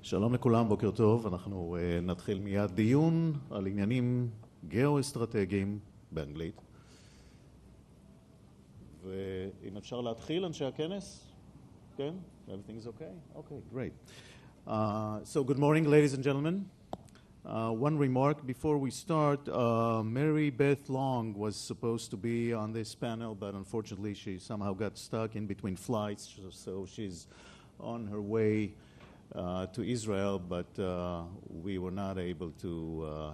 שלום לכולם, בוקר טוב. אנחנו נתחיל מיד דיון על עניינים גיאו-אסטרטגיים באנגלית. ואם אפשר להתחיל, אנשי הכנס? כן? Everything is okay? Okay, great. So good morning, ladies and gentlemen. One remark before we start. Mary Beth Long was supposed to be on this panel, but unfortunately she somehow got stuck in between flights, so she's on her way to Israel, but we were not able to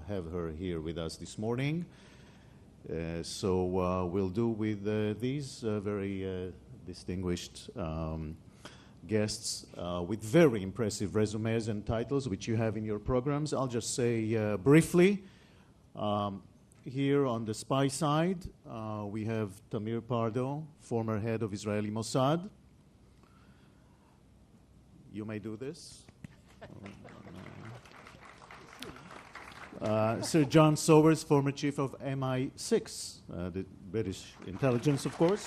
have her here with us this morning. So we'll do with these very distinguished guests with very impressive resumes and titles, which you have in your programs. I'll just say briefly, here on the spy side, we have Tamir Pardo, former head of Israeli Mossad. You may do this. Sir John Sowers, former chief of MI6, the British intelligence, of course.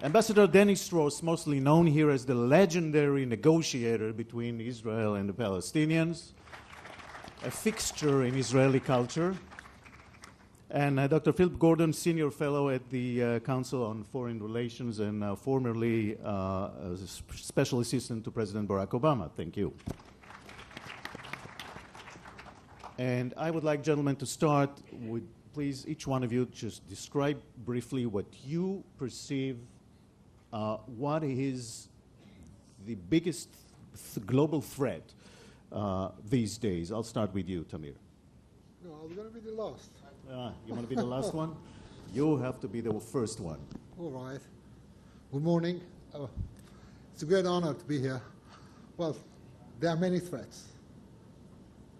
Ambassador Dennis Strauss, mostly known here as the legendary negotiator between Israel and the Palestinians, a fixture in Israeli culture. And Dr. Philip Gordon, senior fellow at the Council on Foreign Relations and formerly special assistant to President Barack Obama. Thank you. And I would like, gentlemen, to start with, please, each one of you just describe briefly what you perceive what is the biggest global threat these days. I'll start with you, Tamir. No, I'm going to be the last. You want to be the last one? You have to be the first one. All right. Good morning. It's a great honor to be here. Well, there are many threats.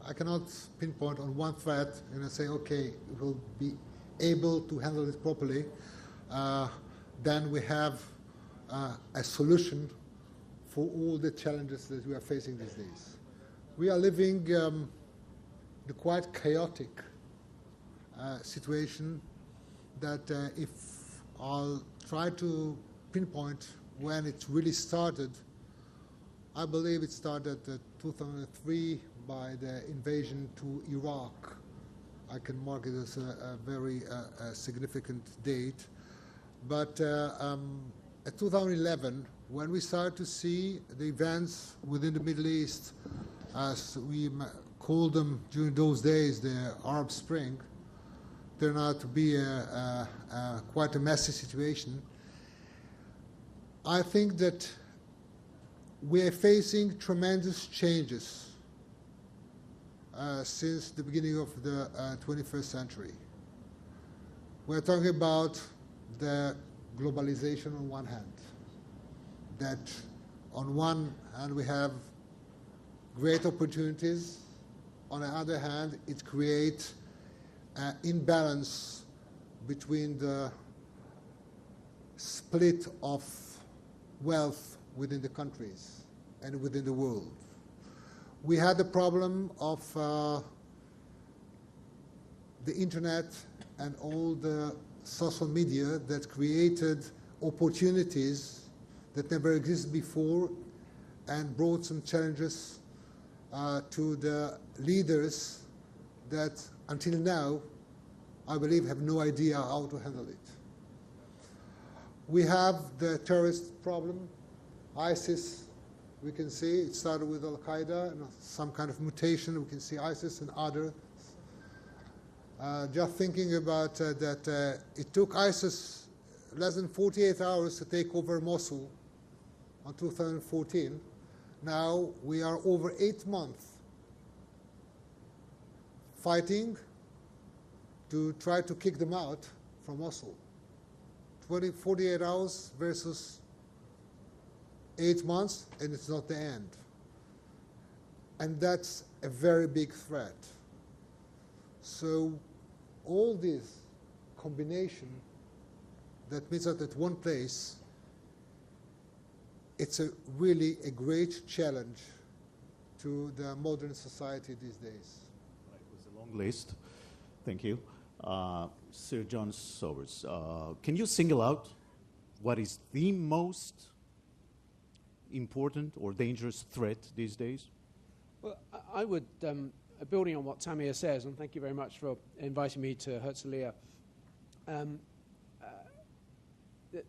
I cannot pinpoint on one threat and say, okay, we'll be able to handle it properly. Then we have a solution for all the challenges that we are facing these days. We are living in a quite chaotic situation that if I'll try to pinpoint when it really started, I believe it started in 2003 by the invasion to Iraq. I can mark it as a very significant date. But at 2011, when we started to see the events within the Middle East, as we called them during those days, the Arab Spring, turned out to be quite a messy situation. I think that we are facing tremendous changes since the beginning of the 21st century. We're talking about the globalization on one hand, that on one hand we have great opportunities, on the other hand it creates imbalance between the split of wealth within the countries and within the world. We had the problem of the internet and all the social media that created opportunities that never existed before and brought some challenges to the leaders that until now, I believe, have no idea how to handle it. We have the terrorist problem. ISIS, we can see, it started with Al-Qaeda and some kind of mutation. We can see ISIS and others. Just thinking about that it took ISIS less than 48 hours to take over Mosul in 2014. Now we are over 8 months fighting to try to kick them out from Mosul. 48 hours versus 8 months, and it's not the end. And that's a very big threat. So all this combination, that means that at one place, it's really a great challenge to the modern society these days. Right, it was a long list. Thank you. Sir John Sowers, can you single out what is the most important or dangerous threat these days? Well, I would, building on what Tamir says, and thank you very much for inviting me to Herzliya,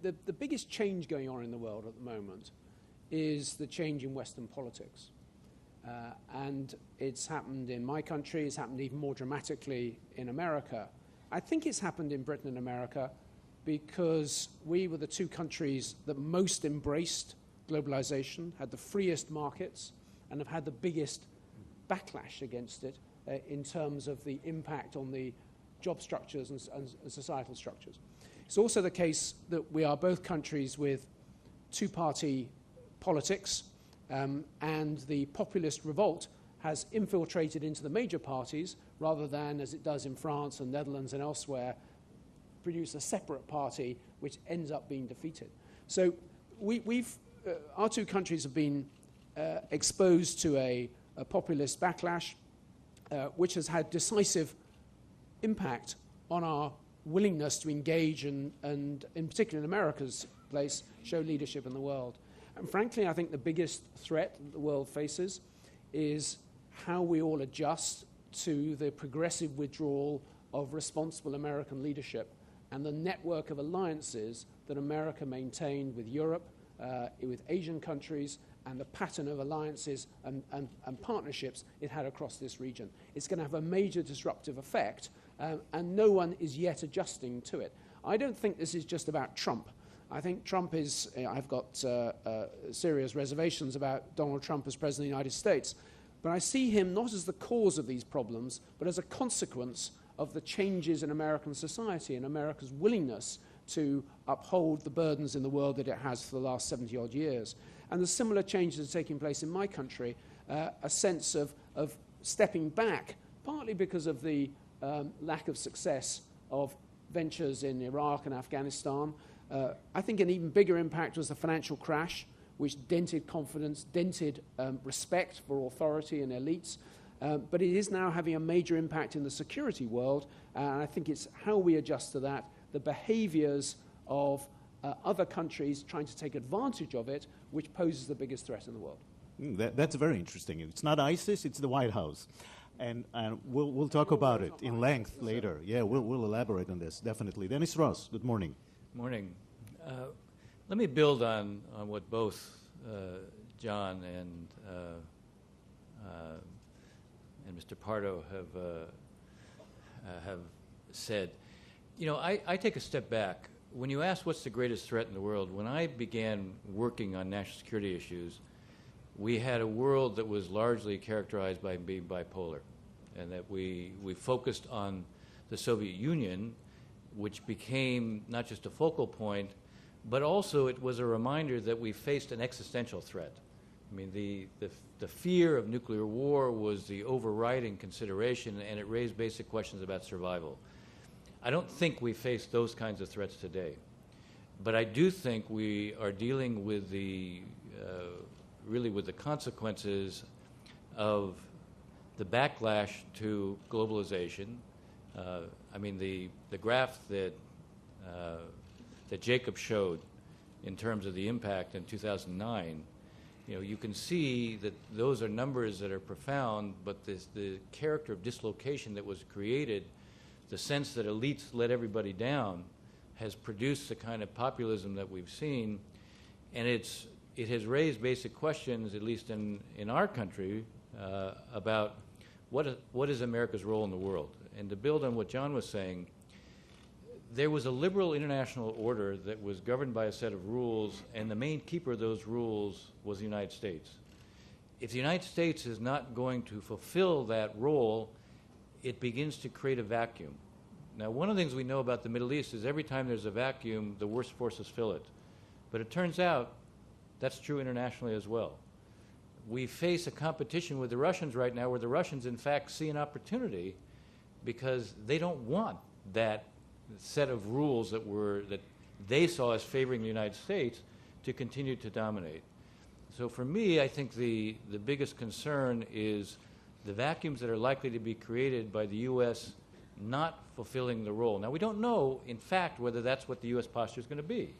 the biggest change going on in the world at the moment is the change in Western politics. And it's happened in my country, it's happened even more dramatically in America. I think it's happened in Britain and America because we were the two countries that most embraced globalization, had the freest markets, and have had the biggest backlash against it in terms of the impact on the job structures and societal structures. It's also the case that we are both countries with two-party politics, and the populist revolt has infiltrated into the major parties rather than, as it does in France and Netherlands and elsewhere, produce a separate party which ends up being defeated. So our two countries have been exposed to a populist backlash which has had decisive impact on our willingness to engage and in particular in America's place, show leadership in the world. And frankly, I think the biggest threat that the world faces is how we all adjust to the progressive withdrawal of responsible American leadership and the network of alliances that America maintained with Europe, with Asian countries, and the pattern of alliances and partnerships it had across this region. It's going to have a major disruptive effect, and no one is yet adjusting to it. I don't think this is just about Trump. I think Trump is, I've got serious reservations about Donald Trump as President of the United States, but I see him not as the cause of these problems, but as a consequence of the changes in American society and America's willingness to uphold the burdens in the world that it has for the last 70-odd years. And the similar changes are taking place in my country, a sense of stepping back, partly because of the lack of success of ventures in Iraq and Afghanistan. I think an even bigger impact was the financial crash, which dented confidence, dented respect for authority and elites. But it is now having a major impact in the security world, and I think it's how we adjust to that, the behaviors of other countries trying to take advantage of it, which poses the biggest threat in the world. That's very interesting. It's not ISIS, it's the White House. And we'll talk about it in length later. Yeah, we'll elaborate on this, definitely. Dennis Ross, good morning. Morning. Let me build on what both John and Mr. Pardo have said. You know, I take a step back. When you ask what's the greatest threat in the world, when I began working on national security issues, we had a world that was largely characterized by being bipolar, and that we focused on the Soviet Union, which became not just a focal point, but also it was a reminder that we faced an existential threat. I mean, the fear of nuclear war was the overriding consideration, and it raised basic questions about survival. I don't think we face those kinds of threats today, but I do think we are dealing with really with the consequences of the backlash to globalization. I mean, the graph that Jacob showed in terms of the impact in 2009, you know, you can see that those are numbers that are profound, but the character of dislocation that was created, the sense that elites let everybody down, has produced the kind of populism that we've seen, and it has raised basic questions, at least in our country, about what is America's role in the world. And to build on what John was saying, there was a liberal international order that was governed by a set of rules, and the main keeper of those rules was the United States. If the United States is not going to fulfill that role, it begins to create a vacuum. Now, one of the things we know about the Middle East is every time there's a vacuum, the worst forces fill it. But it turns out that's true internationally as well. We face a competition with the Russians right now where the Russians, in fact, see an opportunity because they don't want that set of rules that they saw as favoring the United States to continue to dominate. So for me, I think the biggest concern is the vacuums that are likely to be created by the U.S. not fulfilling the role. Now, we don't know, in fact, whether that's what the U.S. posture is going to be.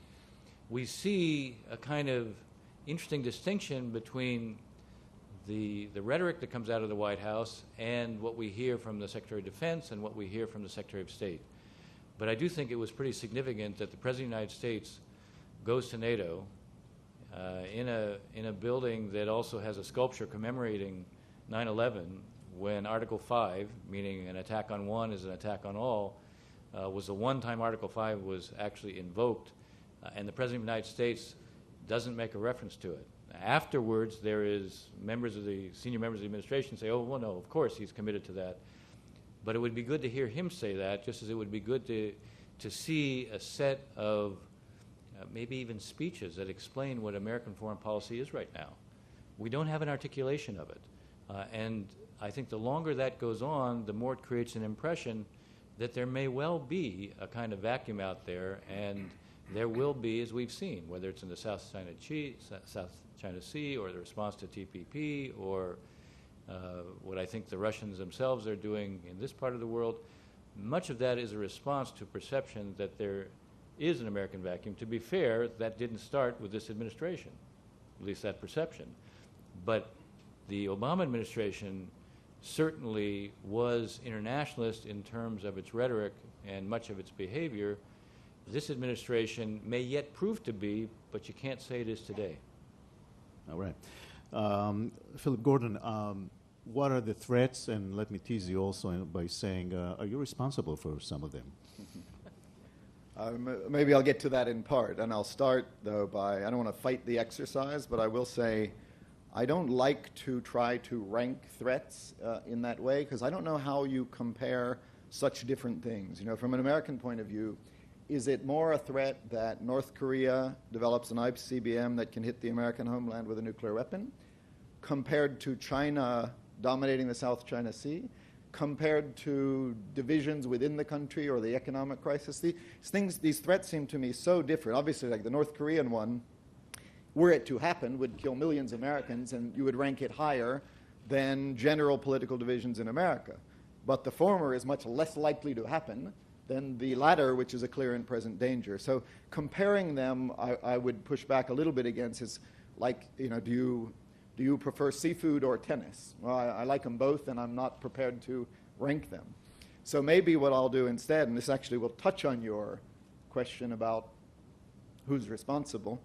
We see a kind of interesting distinction between the rhetoric that comes out of the White House and what we hear from the Secretary of Defense and what we hear from the Secretary of State. But I do think it was pretty significant that the President of the United States goes to NATO in a building that also has a sculpture commemorating 9/11, when Article 5, meaning an attack on one is an attack on all, was the one time Article 5 was actually invoked, and the President of the United States doesn't make a reference to it. Afterwards, there is senior members of the administration say, oh, well, no, of course he's committed to that. But it would be good to hear him say that, just as it would be good to see a set of maybe even speeches that explain what American foreign policy is right now. We don't have an articulation of it. And I think the longer that goes on, the more it creates an impression that there may well be a kind of vacuum out there, and there will be, as we've seen, whether it's in the South China Sea or the response to TPP or what I think the Russians themselves are doing in this part of the world. Much of that is a response to perception that there is an American vacuum. To be fair, that didn't start with this administration, at least that perception. But the Obama administration certainly was internationalist in terms of its rhetoric and much of its behavior. This administration may yet prove to be, but you can't say it is today. All right. Philip Gordon, what are the threats? And let me tease you also by saying, are you responsible for some of them? Maybe I'll get to that in part. And I'll start, though, by, I don't want to fight the exercise, but I will say I don't like to try to rank threats in that way, because I don't know how you compare such different things. You know, from an American point of view, is it more a threat that North Korea develops an ICBM that can hit the American homeland with a nuclear weapon, compared to China dominating the South China Sea, compared to divisions within the country or the economic crisis? These threats seem to me so different. Obviously, like the North Korean one, were it to happen, would kill millions of Americans, and you would rank it higher than general political divisions in America. But the former is much less likely to happen than the latter, which is a clear and present danger. So comparing them, I would push back a little bit against is like, you know, do you prefer seafood or tennis? Well, I like them both, and I'm not prepared to rank them. So maybe what I'll do instead, and this actually will touch on your question about who's responsible,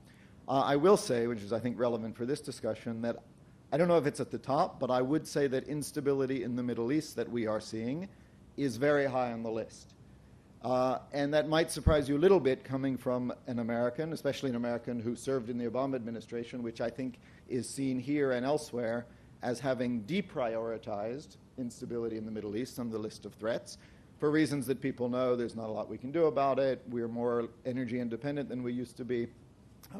I will say, which is I think relevant for this discussion, that I don't know if it's at the top, but I would say that instability in the Middle East that we are seeing is very high on the list. And that might surprise you a little bit coming from an American, especially an American who served in the Obama administration, which I think is seen here and elsewhere as having deprioritized instability in the Middle East on the list of threats. For reasons that people know, there's not a lot we can do about it. We're more energy independent than we used to be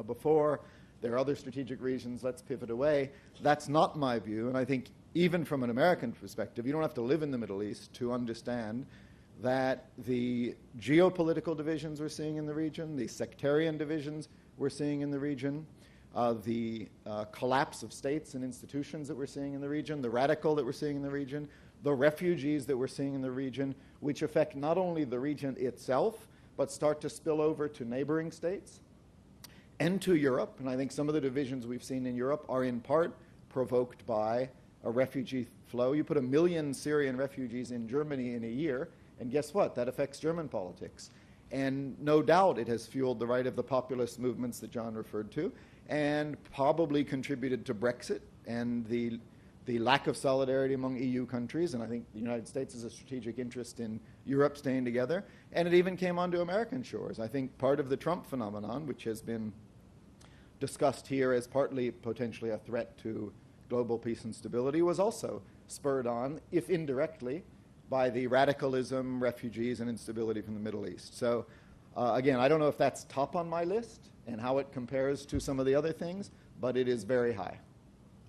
before. There are other strategic reasons. Let's pivot away. That's not my view. And I think even from an American perspective, you don't have to live in the Middle East to understand that the geopolitical divisions we're seeing in the region, the sectarian divisions we're seeing in the region, the collapse of states and institutions that we're seeing in the region, the radical that we're seeing in the region, the refugees that we're seeing in the region, which affect not only the region itself, but start to spill over to neighboring states and to Europe. And I think some of the divisions we've seen in Europe are in part provoked by a refugee flow. You put 1 million Syrian refugees in Germany in a year, and guess what? That affects German politics. And no doubt it has fueled the right of the populist movements that John referred to, and probably contributed to Brexit and the lack of solidarity among EU countries. And I think the United States has a strategic interest in Europe staying together. And it even came onto American shores. I think part of the Trump phenomenon, which has been discussed here as partly potentially a threat to global peace and stability, was also spurred on, if indirectly, by the radicalism, refugees, and instability from the Middle East. So again, I don't know if that's top on my list and how it compares to some of the other things, but it is very high.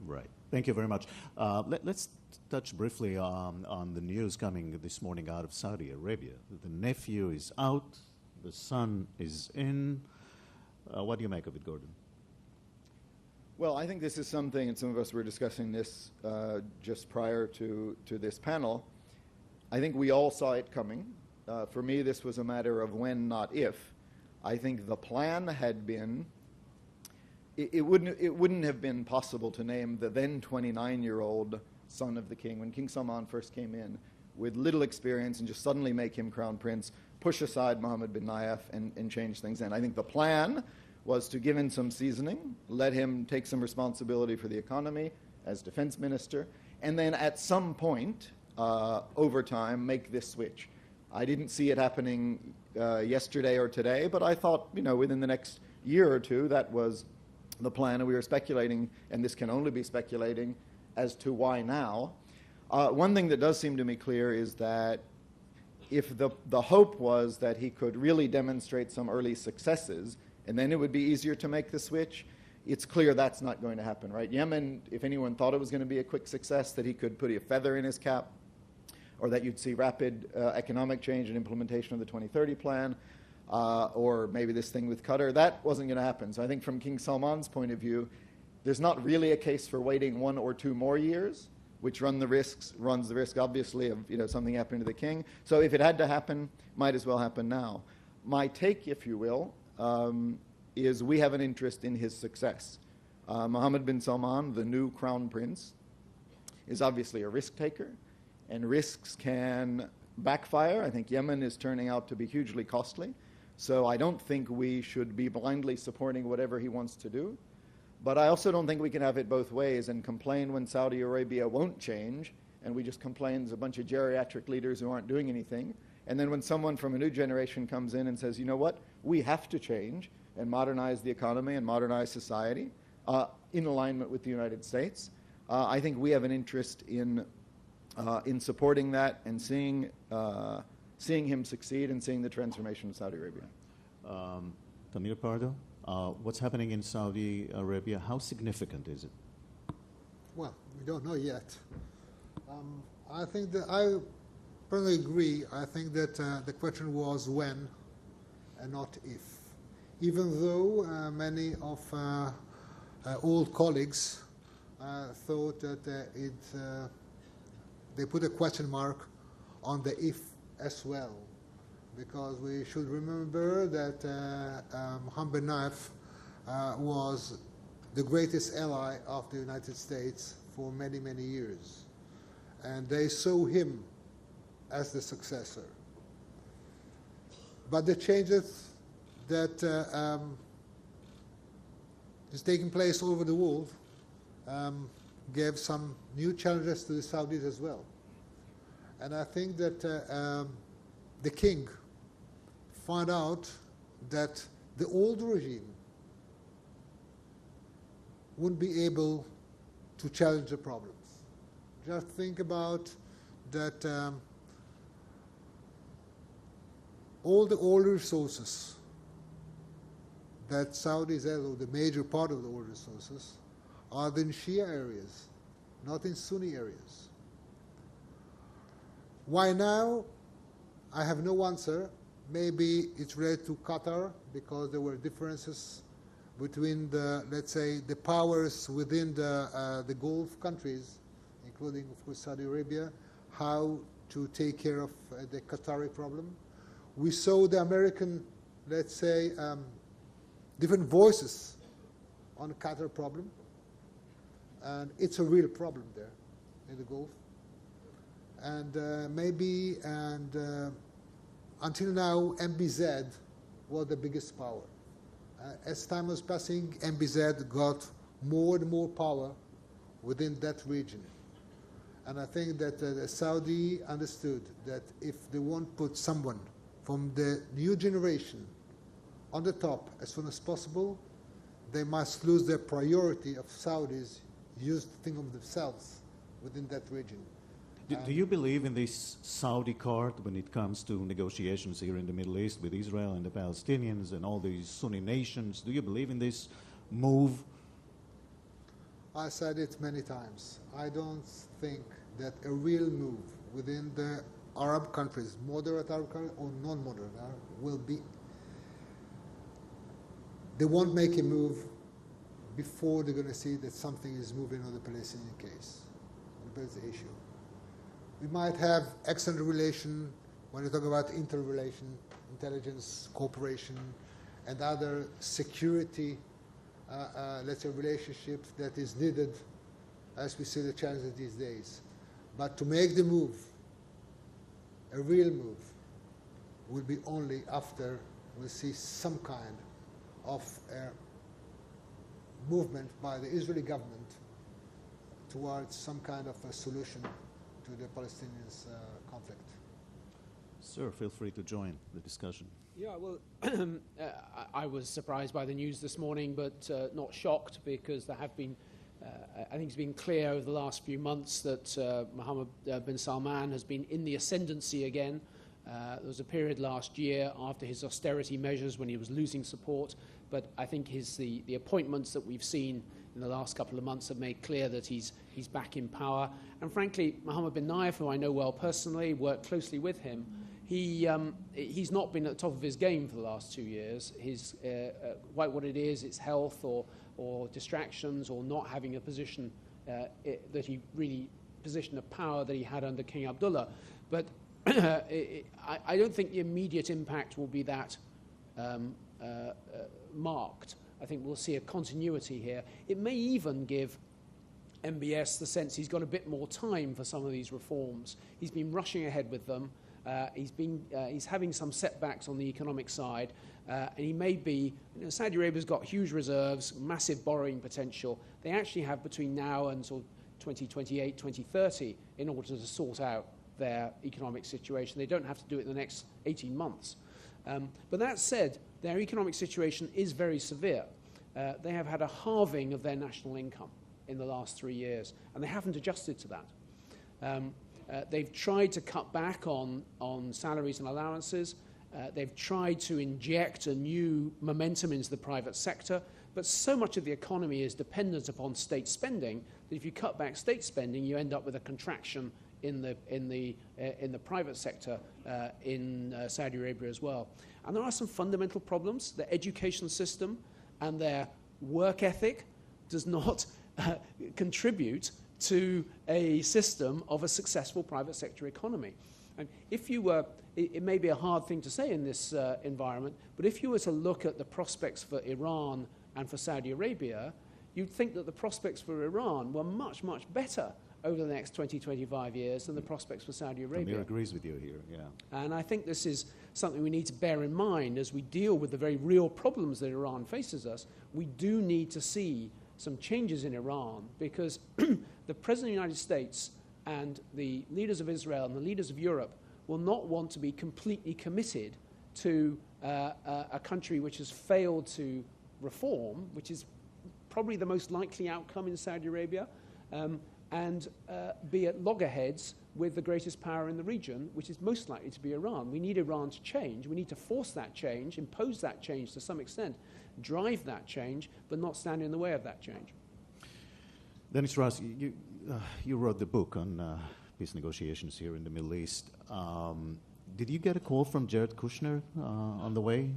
Right. Thank you very much. Let's touch briefly on the news coming this morning out of Saudi Arabia. The nephew is out, the son is in. What do you make of it, Gordon? Well, I think this is something, and some of us were discussing this just prior to this panel. I think we all saw it coming. For me, this was a matter of when, not if. I think the plan had been it wouldn't have been possible to name the then 29-year-old son of the king when King Salman first came in with little experience and just suddenly make him crown prince, push aside Mohammed bin Nayef and change things. And I think the plan was to give him some seasoning, let him take some responsibility for the economy as defense minister, and then at some point over time make this switch. I didn't see it happening yesterday or today, but I thought, within the next year or two, that was the plan, and we were speculating, and this can only be speculating, as to why now. One thing that does seem to me clear is that if the hope was that he could really demonstrate some early successes, and then it would be easier to make the switch, it's clear that's not going to happen, right? Yemen, if anyone thought it was going to be a quick success, that he could put a feather in his cap, or that you'd see rapid economic change and implementation of the 2030 plan, or maybe this thing with Qatar, that wasn't going to happen. So I think from King Salman's point of view, there's not really a case for waiting 1 or 2 more years, which runs the risk, obviously, of something happening to the king. So if it had to happen, might as well happen now. My take, if you will, is we have an interest in his success. Mohammed bin Salman, the new crown prince, is obviously a risk taker, and risks can backfire. I think Yemen is turning out to be hugely costly, so I don't think we should be blindly supporting whatever he wants to do. But I also don't think we can have it both ways and complain when Saudi Arabia won't change, and we just complain as a bunch of geriatric leaders who aren't doing anything. And then when someone from a new generation comes in and says, you know what, we have to change and modernize the economy and modernize society in alignment with the United States, I think we have an interest in supporting that and seeing him succeed and seeing the transformation of Saudi Arabia. Tamir, Pardo, what's happening in Saudi Arabia, how significant is it? Well, we don't know yet. I think that I personally agree. I think that the question was when and not if. Even though many of old colleagues thought that they put a question mark on the if as well, because we should remember that Mohammed bin Nayef was the greatest ally of the United States for many, many years. And they saw him as the successor. But the changes that is taking place all over the world gave some new challenges to the Saudis as well. And I think that the king found out that the old regime wouldn't be able to challenge the problems. Just think about that all the oil resources that Saudis have, or the major part of the oil resources, are in Shia areas, not in Sunni areas. Why now? I have no answer. Maybe it's related to Qatar, because there were differences between the, let's say, the powers within the Gulf countries, including, of course, Saudi Arabia, how to take care of the Qatari problem. We saw the American, let's say, different voices on the Qatar problem, and it's a real problem there in the Gulf. And until now, MBZ was the biggest power. As time was passing, MBZ got more and more power within that region. And I think that the Saudi understood that if they want to put someone from the new generation on the top as soon as possible, they must lose their priority of Saudis used to think of themselves within that region. Do you believe in this Saudi card when it comes to negotiations here in the Middle East with Israel and the Palestinians and all these Sunni nations? Do you believe in this move? I said it many times. I don't think that a real move within the Arab countries, moderate Arab countries or non-moderate, will be. They won't make a move before they're going to see that something is moving on the Palestinian case, on the Palestinian issue. We might have excellent relation when we talk about interrelation, intelligence, cooperation, and other security let's say, relationship that is needed as we see the challenges these days. But to make the move, a real move, will be only after we see some kind of movement by the Israeli government towards some kind of a solution to the Palestinians' conflict. Sir, feel free to join the discussion. Yeah, well, I was surprised by the news this morning, but not shocked, because there have been, I think it's been clear over the last few months that Mohammed bin Salman has been in the ascendancy again. There was a period last year after his austerity measures when he was losing support, but I think the appointments that we've seen in the last couple of months have made clear that he's back in power. And frankly, Mohammed bin Nayef, who I know well personally, worked closely with him, he's not been at the top of his game for the last 2 years. His quite what it is, it's health or distractions or not having a position that he really position of power that he had under King Abdullah. But I don't think the immediate impact will be that marked. I think we'll see a continuity here. It may even give MBS the sense he's got a bit more time for some of these reforms. He's been rushing ahead with them. He's having some setbacks on the economic side, and he may be. Saudi Arabia's got huge reserves, massive borrowing potential. They actually have between now and sort of 2028, 2030 in order to sort out their economic situation. They don't have to do it in the next 18 months. But that said, their economic situation is very severe. They have had a halving of their national income in the last 3 years, and they haven't adjusted to that. They've tried to cut back on salaries and allowances. They've tried to inject a new momentum into the private sector, but so much of the economy is dependent upon state spending that if you cut back state spending, you end up with a contraction in the private sector in Saudi Arabia as well. And there are some fundamental problems. The education system and their work ethic does not contribute to a system of a successful private sector economy. And if you were, it may be a hard thing to say in this environment, but if you were to look at the prospects for Iran and for Saudi Arabia, you'd think that the prospects for Iran were much, much better over the next 20, 25 years than the prospects for Saudi Arabia. Tamir agrees with you here, yeah. And I think this is something we need to bear in mind as we deal with the very real problems that Iran faces us. We do need to see some changes in Iran, because the President of the United States and the leaders of Israel and the leaders of Europe will not want to be completely committed to a country which has failed to reform, which is probably the most likely outcome in Saudi Arabia, and be at loggerheads with the greatest power in the region, which is most likely to be Iran. We need Iran to change. We need to force that change, impose that change to some extent, drive that change, but not stand in the way of that change. Dennis Ross, you wrote the book on peace negotiations here in the Middle East. Did you get a call from Jared Kushner on the way?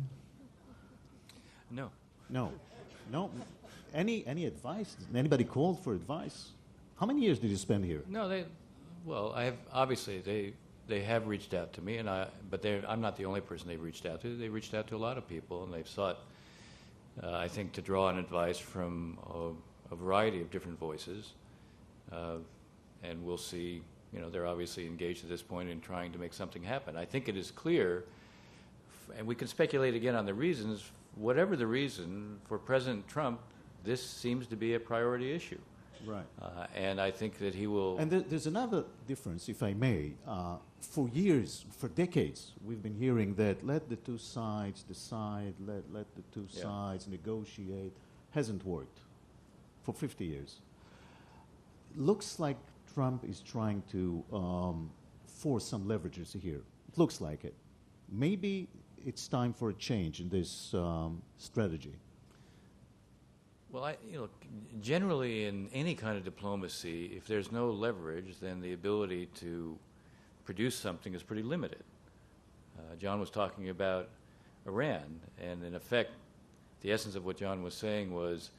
No. No. Any advice? Anybody called for advice? How many years did you spend here? No, obviously they have reached out to me, but I'm not the only person they've reached out to. They reached out to a lot of people, and they've sought, I think, to draw on advice from a variety of different voices. And we'll see, they're obviously engaged at this point in trying to make something happen. I think it is clear, and we can speculate again on the reasons, whatever the reason, for President Trump, this seems to be a priority issue. Right. And I think that he will... And there's another difference, if I may. For years, for decades, we've been hearing that let the two sides decide, let the two sides negotiate. Hasn't worked for 50 years. Looks like Trump is trying to force some leverages here. It looks like it. Maybe it's time for a change in this strategy. Well, generally in any kind of diplomacy, if there's no leverage, then the ability to produce something is pretty limited. John was talking about Iran, and in effect, the essence of what John was saying was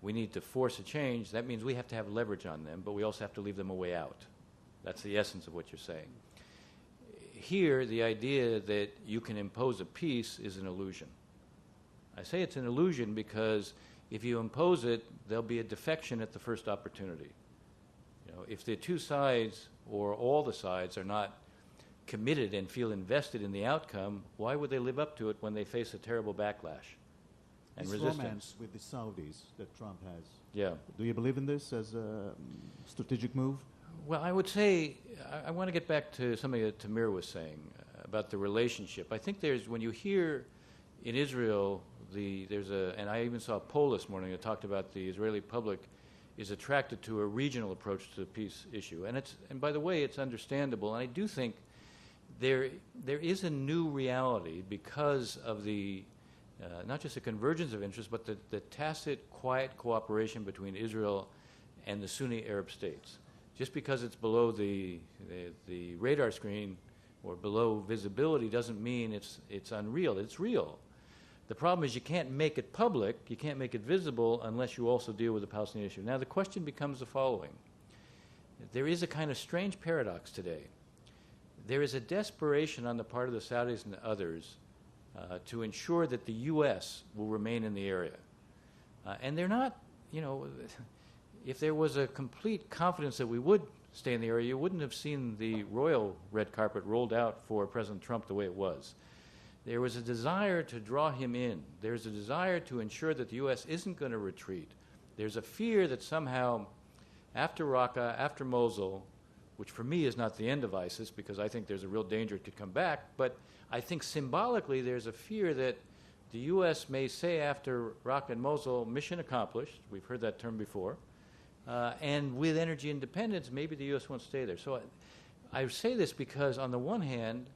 we need to force a change. That means we have to have leverage on them, but we also have to leave them a way out. That's the essence of what you're saying. Here, the idea that you can impose a peace is an illusion. I say it's an illusion because If you impose it, there'll be a defection at the first opportunity. You know, if the two sides or all the sides are not committed and feel invested in the outcome, why would they live up to it when they face a terrible backlash and This resistance? romance with the Saudis that Trump has. Yeah. Do you believe in this as a strategic move? Well, I would say, I want to get back to something that Tamir was saying about the relationship. I think when you hear in Israel, and I even saw a poll this morning that talked about the Israeli public is attracted to a regional approach to the peace issue. And by the way, it's understandable. And I do think there is a new reality because of the, not just the convergence of interests, but the tacit, quiet cooperation between Israel and the Sunni Arab states. Just because it's below the radar screen or below visibility doesn't mean it's unreal. It's real. The problem is you can't make it public, you can't make it visible unless you also deal with the Palestinian issue. Now the question becomes the following. There is a kind of strange paradox today. There is a desperation on the part of the Saudis and others to ensure that the U.S. will remain in the area. And they're not, if there was a complete confidence that we would stay in the area, you wouldn't have seen the royal red carpet rolled out for President Trump the way it was. There was a desire to draw him in. There's a desire to ensure that the U.S. isn't going to retreat. There's a fear that somehow after Raqqa, after Mosul, which for me is not the end of ISIS because I think there's a real danger it could come back, but I think symbolically there's a fear that the U.S. may say after Raqqa and Mosul, mission accomplished, we've heard that term before, and with energy independence, maybe the U.S. won't stay there. So I say this because on the one hand,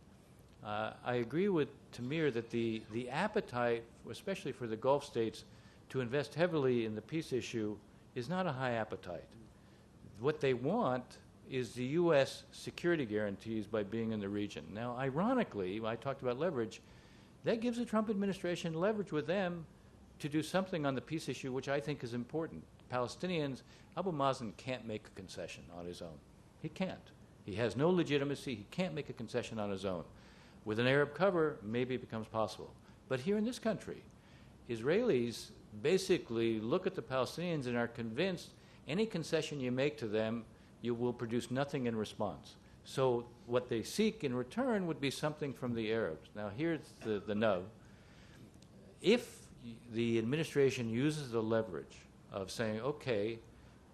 I agree with Tamir that the appetite, especially for the Gulf states, to invest heavily in the peace issue is not a high appetite. What they want is the U.S. security guarantees by being in the region. Now, ironically, when I talked about leverage, that gives the Trump administration leverage with them to do something on the peace issue, which I think is important. Palestinians, Abu Mazen can't make a concession on his own. He can't. He has no legitimacy. He can't make a concession on his own. With an Arab cover, maybe it becomes possible. But here in this country, Israelis basically look at the Palestinians and are convinced any concession you make to them, you will produce nothing in response. So what they seek in return would be something from the Arabs. Now here's the nub. If the administration uses the leverage of saying, okay,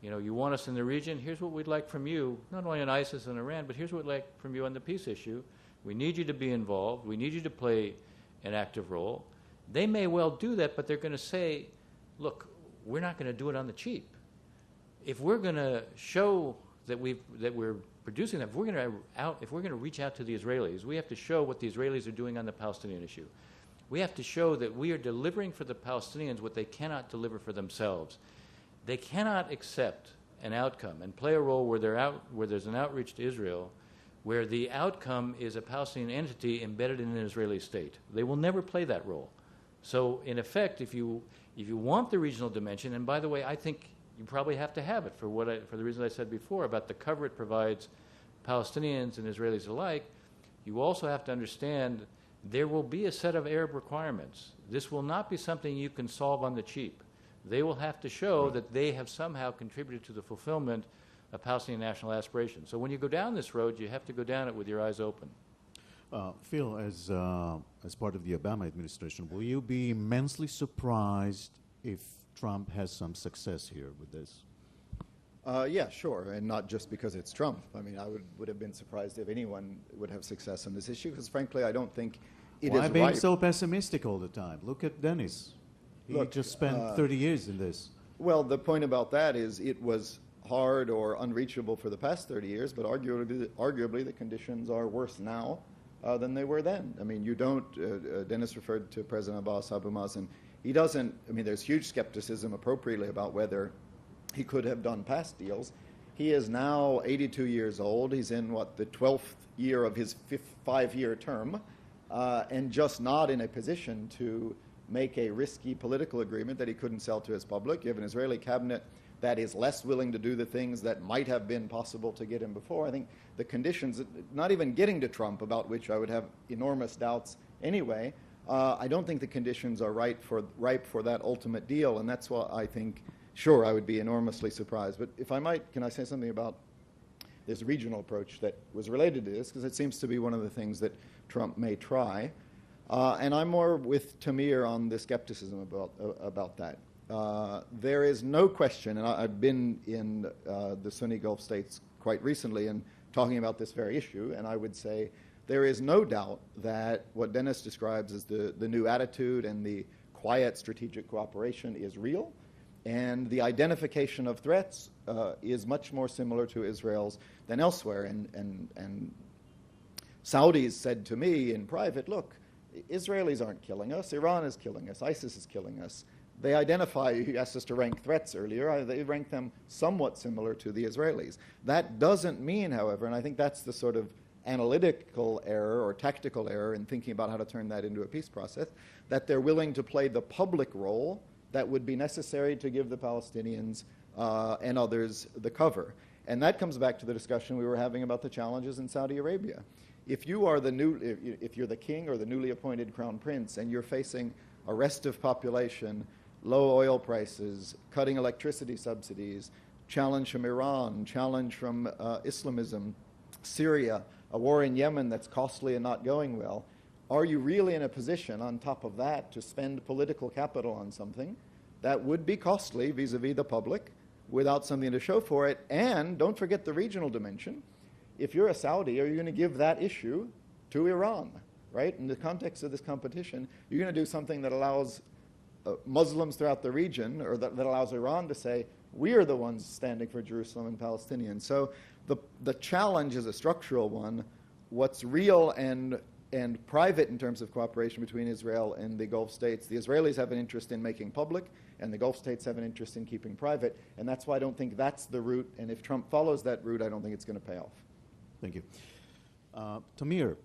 you want us in the region, here's what we'd like from you, not only on ISIS and Iran, but here's what we'd like from you on the peace issue. We need you to be involved. We need you to play an active role. They may well do that, but they're going to say, look, we're not going to do it on the cheap. If we're going to show that we're producing that, if we're going to reach out to the Israelis, we have to show what the Israelis are doing on the Palestinian issue. We have to show that we are delivering for the Palestinians what they cannot deliver for themselves. They cannot accept an outcome and play a role where there's an outreach to Israel where the outcome is a Palestinian entity embedded in an Israeli state. They will never play that role. So, in effect, if you want the regional dimension, and by the way, I think you probably have to have it for the reasons I said before about the cover it provides Palestinians and Israelis alike, you also have to understand there will be a set of Arab requirements. This will not be something you can solve on the cheap. They will have to show that they have somehow contributed to the fulfillment of Palestinian national aspirations. So when you go down this road, you have to go down it with your eyes open. Phil, as part of the Obama administration, will you be immensely surprised if Trump has some success here with this? Yeah, sure, and not just because it's Trump. I mean, I would have been surprised if anyone would have success on this issue, because frankly, I don't think it is Why being ripe. so pessimistic all the time? Look at Dennis. He just spent 30 years in this. Well, the point about that is it was hard or unreachable for the past 30 years, but arguably the conditions are worse now than they were then. I mean, Dennis referred to President Abbas, Abu Mazen. He doesn't, there's huge skepticism appropriately about whether he could have done past deals. He is now 82 years old. He's in, the 12th year of his 5-year term, and just not in a position to make a risky political agreement that he couldn't sell to his public. You have an Israeli cabinet that is less willing to do the things that might have been possible to get him before. I think the conditions, not even getting to Trump, about which I would have enormous doubts anyway, I don't think the conditions are ripe for that ultimate deal, and that's why I think, sure, I would be enormously surprised. But if I might, can I say something about this regional approach that was related to this, because it seems to be one of the things that Trump may try. And I'm more with Tamir on the skepticism about that. There is no question, and I've been in the Sunni Gulf states quite recently and talking about this very issue, and I would say there is no doubt that what Dennis describes as the new attitude and the quiet strategic cooperation is real, and the identification of threats is much more similar to Israel's than elsewhere. And Saudis said to me in private, look, Israelis aren't killing us, Iran is killing us, ISIS is killing us. They identify, you asked us to rank threats earlier, they rank them somewhat similar to the Israelis. That doesn't mean, however, and I think that's the sort of analytical error or tactical error in thinking about how to turn that into a peace process, that they're willing to play the public role that would be necessary to give the Palestinians and others the cover. And that comes back to the discussion we were having about the challenges in Saudi Arabia. If you are if you're the king or the newly appointed crown prince and you're facing arrest of population, low oil prices, cutting electricity subsidies, challenge from Iran, challenge from Islamism, Syria, a war in Yemen that's costly and not going well, are you really in a position on top of that to spend political capital on something that would be costly vis-a-vis the public without something to show for it? And don't forget the regional dimension. If you're a Saudi, are you going to give that issue to Iran, right? In the context of this competition, you're going to do something that allows Muslims throughout the region, or that allows Iran to say, we are the ones standing for Jerusalem and Palestinians. So the challenge is a structural one. What's real and private in terms of cooperation between Israel and the Gulf states, the Israelis have an interest in making public, and the Gulf states have an interest in keeping private, and that's why I don't think that's the route, and if Trump follows that route, I don't think it's going to pay off. Thank you. Tamir,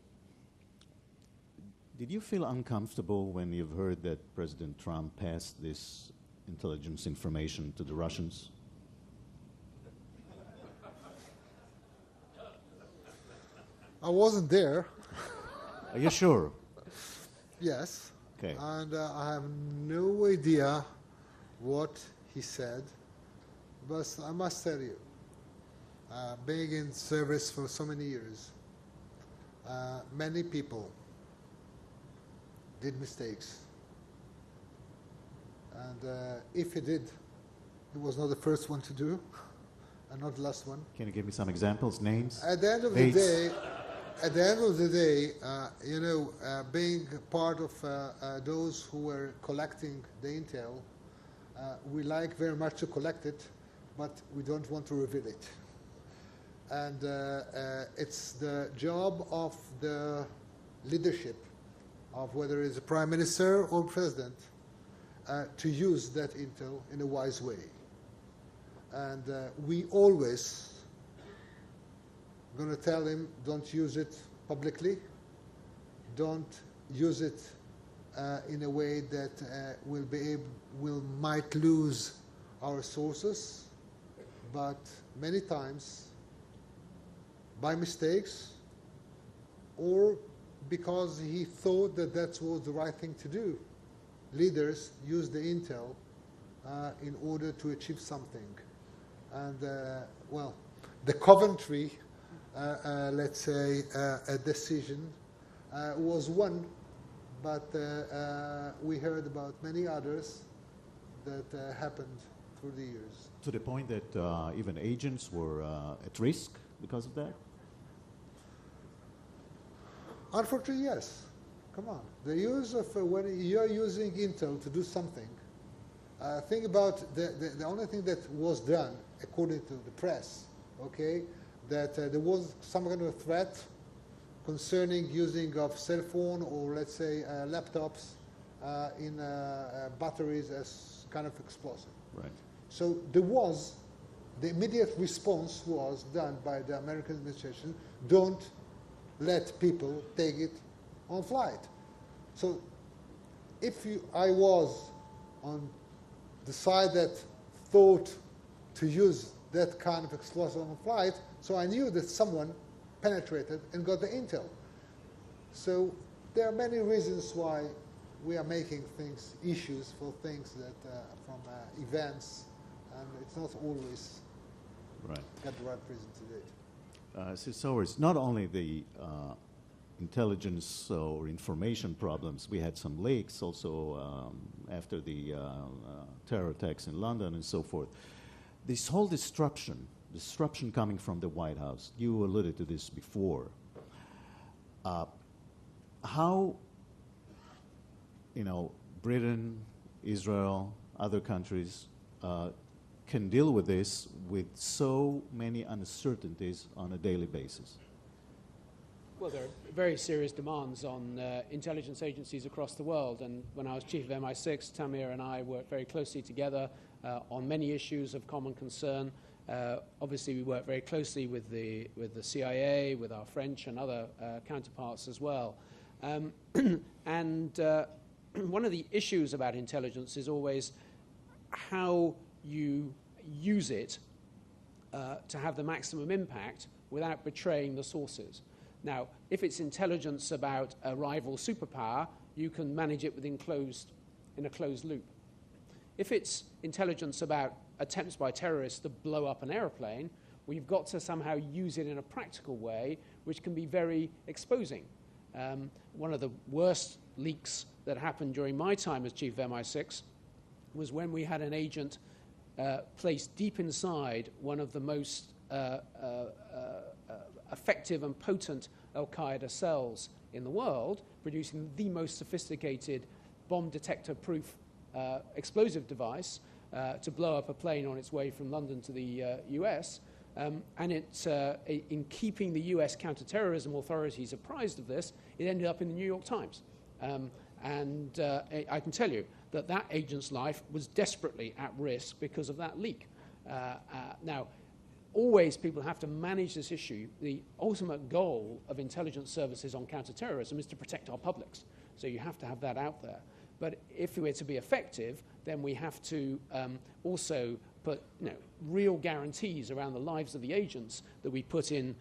did you feel uncomfortable when you've heard that President Trump passed this intelligence information to the Russians? I wasn't there. Are you sure? Yes. Okay. And I have no idea what he said, but I must tell you, being in service for so many years, many people did mistakes. And if he did, he was not the first one to do, and not the last one. Can you give me some examples, names? At the end of the day, being part of those who were collecting the intel, we like very much to collect it, but we don't want to reveal it. And it's the job of the leadership, of whether it's a prime minister or president, to use that intel in a wise way. And we always going to tell him, don't use it publicly, don't use it in a way that might lose our sources, but many times by mistakes or because he thought that that was the right thing to do. Leaders use the intel in order to achieve something. And, the Coventry, let's say, a decision was one, but we heard about many others that happened through the years. To the point that even agents were at risk because of that? Unfortunately, yes. Come on. The use of when you're using intel to do something, think about the only thing that was done, according to the press, okay, that there was some kind of threat concerning using of cell phone or, let's say, laptops in batteries as kind of explosive. Right. So the immediate response was done by the American administration, don't let people take it on flight. So if I was on the side that thought to use that kind of explosive on flight, so I knew that someone penetrated and got the intel. So there are many reasons why we are making issues for things that from events, and it's not always got the right reason to do it. So it's not only the intelligence or information problems. We had some leaks also after the terror attacks in London and so forth. This whole disruption coming from the White House, you alluded to this before. How, Britain, Israel, other countries can deal with this with so many uncertainties on a daily basis? Well, there are very serious demands on intelligence agencies across the world. And when I was chief of MI6, Tamir and I worked very closely together on many issues of common concern. Obviously, we work very closely with the CIA, with our French and other counterparts as well. One of the issues about intelligence is always how you use it to have the maximum impact without betraying the sources. Now, if it's intelligence about a rival superpower, you can manage it in a closed loop. If it's intelligence about attempts by terrorists to blow up an airplane, well, you've got to somehow use it in a practical way, which can be very exposing. One of the worst leaks that happened during my time as chief of MI6 was when we had an agent placed deep inside one of the most effective and potent al-Qaeda cells in the world, producing the most sophisticated bomb detector-proof explosive device to blow up a plane on its way from London to the US. And in keeping the US counterterrorism authorities apprised of this, it ended up in the New York Times. I can tell you that that agent's life was desperately at risk because of that leak. Now, always people have to manage this issue. The ultimate goal of intelligence services on counterterrorism is to protect our publics. So you have to have that out there. But if we're to be effective, then we have to also put real guarantees around the lives of the agents that we put in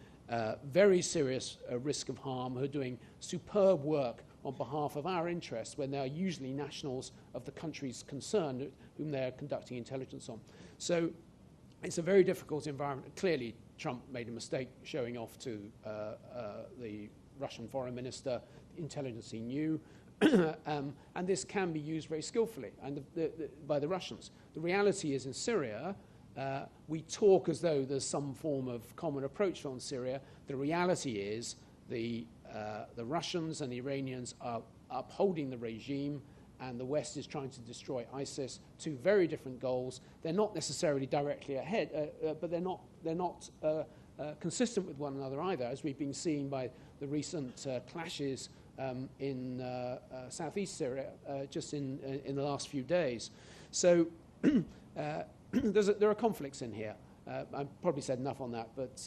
very serious risk of harm, who are doing superb work on behalf of our interests when they are usually nationals of the countries concerned whom they're conducting intelligence on. So it's a very difficult environment. Clearly, Trump made a mistake showing off to the Russian foreign minister intelligence he knew. And this can be used very skillfully by the Russians. The reality is in Syria, we talk as though there's some form of common approach on Syria. The reality is the Russians and the Iranians are upholding the regime, and the West is trying to destroy ISIS. Two very different goals. They're not necessarily directly ahead, but they're not consistent with one another either, as we've been seeing by the recent clashes in southeast Syria just in the last few days. So there are conflicts in here. I've probably said enough on that, but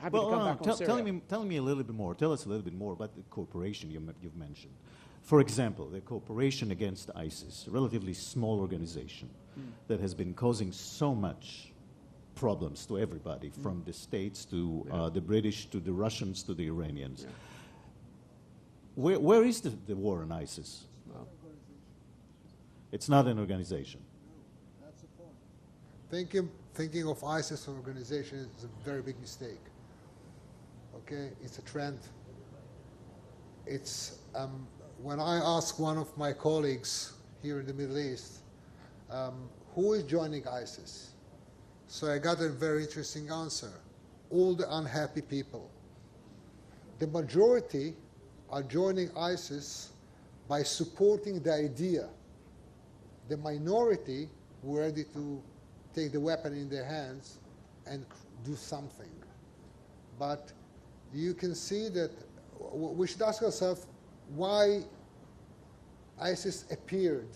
happy to come back on Syria. Tell me a little bit more. Tell us a little bit more about the cooperation you've mentioned. For example, the cooperation against ISIS, a relatively small organization that has been causing so much problems to everybody, from the States to the British to the Russians to the Iranians. Yeah. Where is the war on ISIS? Well, it's not an organization. No, that's the point. Thinking of ISIS as an organization is a very big mistake. Okay, it's a trend. It's when I ask one of my colleagues here in the Middle East, who is joining ISIS? So I got a very interesting answer. All the unhappy people. The majority are joining ISIS by supporting the idea. The minority were ready to take the weapon in their hands and do something. But you can see that we should ask ourselves why ISIS appeared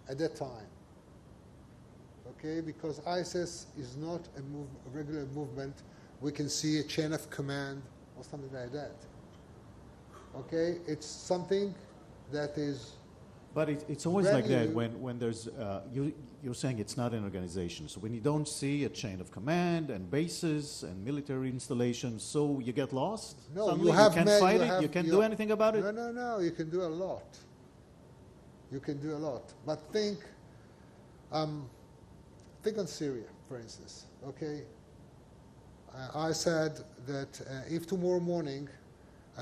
at that time. Okay, because ISIS is not a regular movement. We can see a chain of command or something like that. Okay, it's something that is But it's always like that Value- when there's, you're saying it's not an organization. So when you don't see a chain of command and bases and military installations, so you get lost? No, Suddenly you have can't men, fight you it? have- You can't you- do anything about it? No, you can do a lot. You can do a lot. But think on Syria, for instance, okay? I said that if tomorrow morning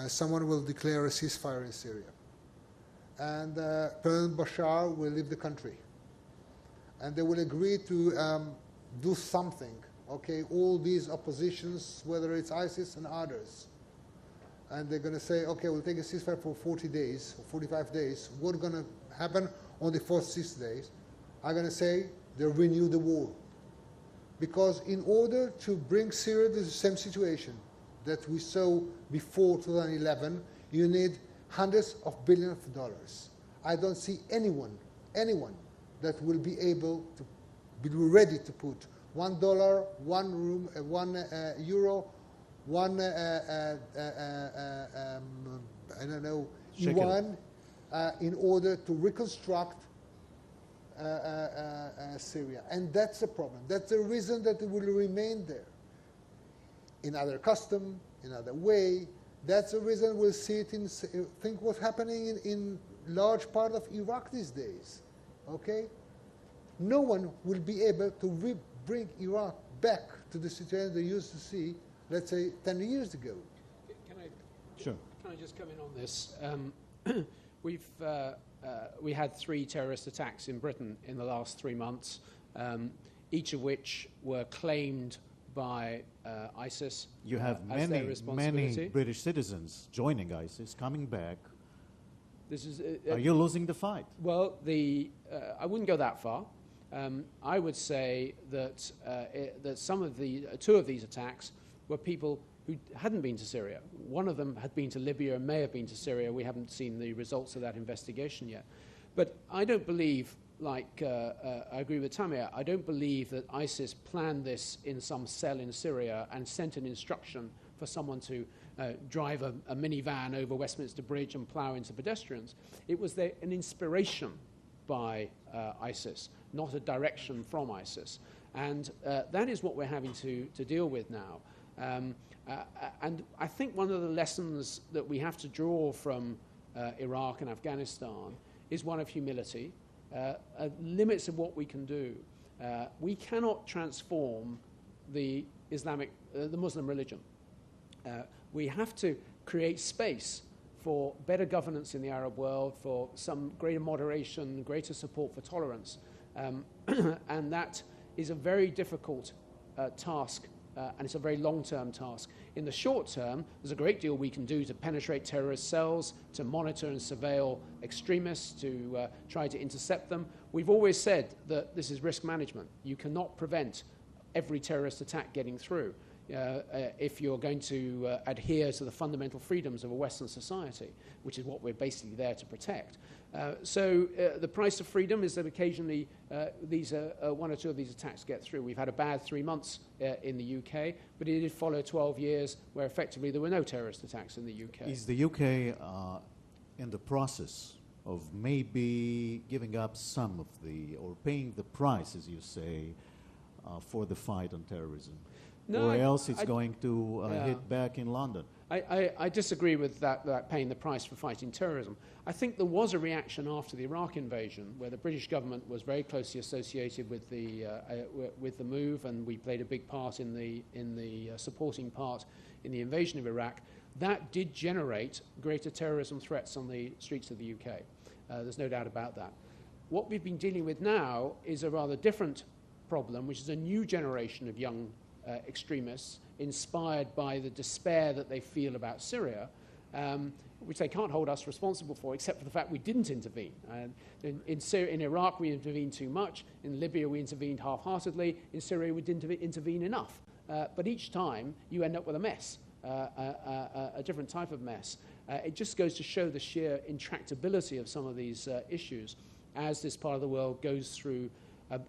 someone will declare a ceasefire in Syria, and President Bashar will leave the country, and they will agree to do something, okay, all these oppositions, whether it's ISIS and others, and they're going to say, okay, we'll take a ceasefire for 40 days or 45 days. What's going to happen on the first 6 days? I'm going to say they renew the war. Because in order to bring Syria to the same situation that we saw before 2011, you need hundreds of billions of dollars. I don't see anyone that will be able to be ready to put $1, €1, I don't know, yuan, in order to reconstruct Syria. And that's the problem. That's the reason that it will remain there. In other custom, in other way. That's the reason we'll see it in, think what's happening in large part of Iraq these days, okay? No one will be able to bring Iraq back to the situation they used to see, let's say, 10 years ago. Sure. Can I just come in on this? We had 3 terrorist attacks in Britain in the last 3 months, each of which were claimed by ISIS. You have as their many responsibility. British citizens joining ISIS, coming back. This is, Are you losing the fight? well, I wouldn't go that far. I would say that that some of the 2 of these attacks were people who hadn't been to Syria. One of them had been to Libya and may have been to Syria. We haven't seen the results of that investigation yet. But I don't believe, like I agree with Tamir, I don't believe that ISIS planned this in some cell in Syria and sent an instruction for someone to drive a minivan over Westminster Bridge and plow into pedestrians. It was an inspiration by ISIS, not a direction from ISIS. And that is what we're having to deal with now. And I think one of the lessons that we have to draw from Iraq and Afghanistan is one of humility, limits of what we can do. We cannot transform the Muslim religion. We have to create space for better governance in the Arab world, for some greater moderation, greater support for tolerance. And that is a very difficult task, and it's a very long-term task. In the short term, there's a great deal we can do to penetrate terrorist cells, to monitor and surveil extremists, to try to intercept them. We've always said that this is risk management. You cannot prevent every terrorist attack getting through if you're going to adhere to the fundamental freedoms of a Western society, which is what we're basically there to protect. So the price of freedom is that occasionally one or two of these attacks get through. We've had a bad 3 months in the UK, but it did follow 12 years where effectively there were no terrorist attacks in the UK. Is the UK in the process of maybe giving up some of or paying the price, as you say, for the fight on terrorism? No, or else it's going to hit back in London? I disagree with that paying the price for fighting terrorism. I think there was a reaction after the Iraq invasion where the British government was very closely associated with the move, and we played a big part in the supporting part in the invasion of Iraq. That did generate greater terrorism threats on the streets of the UK. There's no doubt about that. What we've been dealing with now is a rather different problem, which is a new generation of young extremists inspired by the despair that they feel about Syria, which they can't hold us responsible for, except for the fact we didn't intervene. In Iraq, we intervened too much. In Libya, we intervened half-heartedly. In Syria, we didn't intervene enough. But each time, you end up with a mess, a different type of mess. It just goes to show the sheer intractability of some of these issues as this part of the world goes through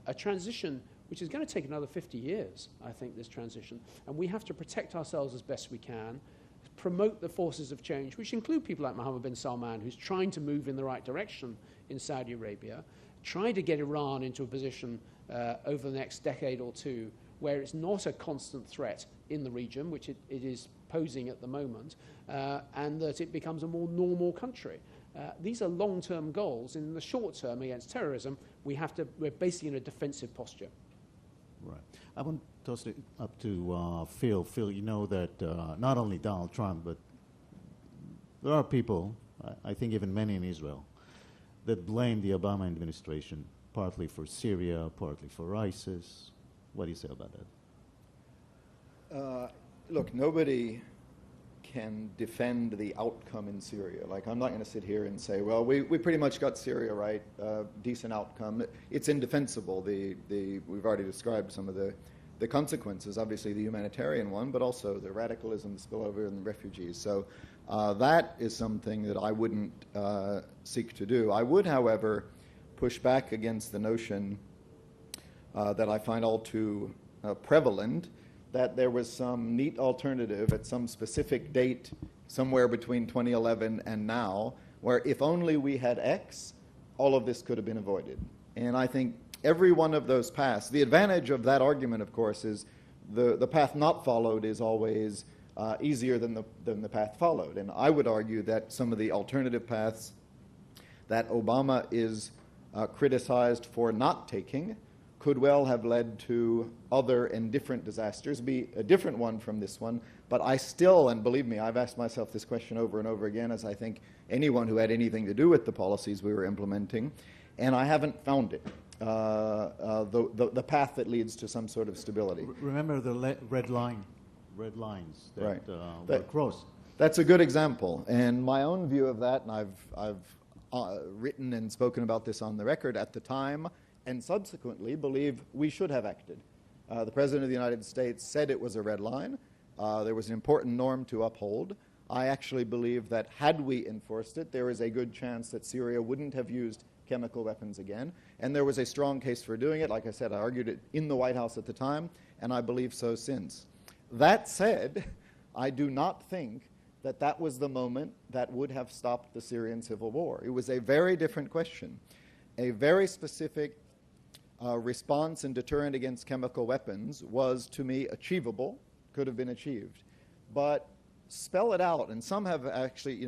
a transition which is going to take another 50 years, I think, this transition. And we have to protect ourselves as best we can, promote the forces of change, which include people like Mohammed bin Salman, who's trying to move in the right direction in Saudi Arabia, try to get Iran into a position over the next decade or two where it's not a constant threat in the region, which it is posing at the moment, and that it becomes a more normal country. These are long-term goals. In the short term, against terrorism, we're basically in a defensive posture. Right. I want to toss it up to Phil. Phil, you know that not only Donald Trump, but there are people, I think even many in Israel, that blame the Obama administration partly for Syria, partly for ISIS. What do you say about that? Look, nobody can defend the outcome in Syria. Like, I'm not going to sit here and say, well, we pretty much got Syria right, decent outcome. It's indefensible. We've already described some of the consequences, obviously the humanitarian one, but also the radicalism, the spillover, and the refugees. So that is something that I wouldn't seek to do. I would, however, push back against the notion that I find all too prevalent, that there was some neat alternative at some specific date somewhere between 2011 and now, where if only we had X, all of this could have been avoided. And I think every one of those paths, the advantage of that argument, of course, is the path not followed is always easier than the path followed. And I would argue that some of the alternative paths that Obama is criticized for not taking could well have led to other and different disasters, be a different one from this one. But I still, and believe me, I've asked myself this question over and over again, as I think anyone who had anything to do with the policies we were implementing, and I haven't found it, the path that leads to some sort of stability. Remember the red lines that Right. were crossed. That's a good example. And my own view of that, and I've written and spoken about this on the record at the time, and subsequently believe we should have acted. The President of the United States said it was a red line. There was an important norm to uphold. I actually believe that had we enforced it, there is a good chance that Syria wouldn't have used chemical weapons again. And there was a strong case for doing it. Like I said, I argued it in the White House at the time, and I believe so since. That said, I do not think that that was the moment that would have stopped the Syrian civil war. It was a very different question. A very specific response and deterrent against chemical weapons was, to me, achievable, could have been achieved. But spell it out, and some have actually,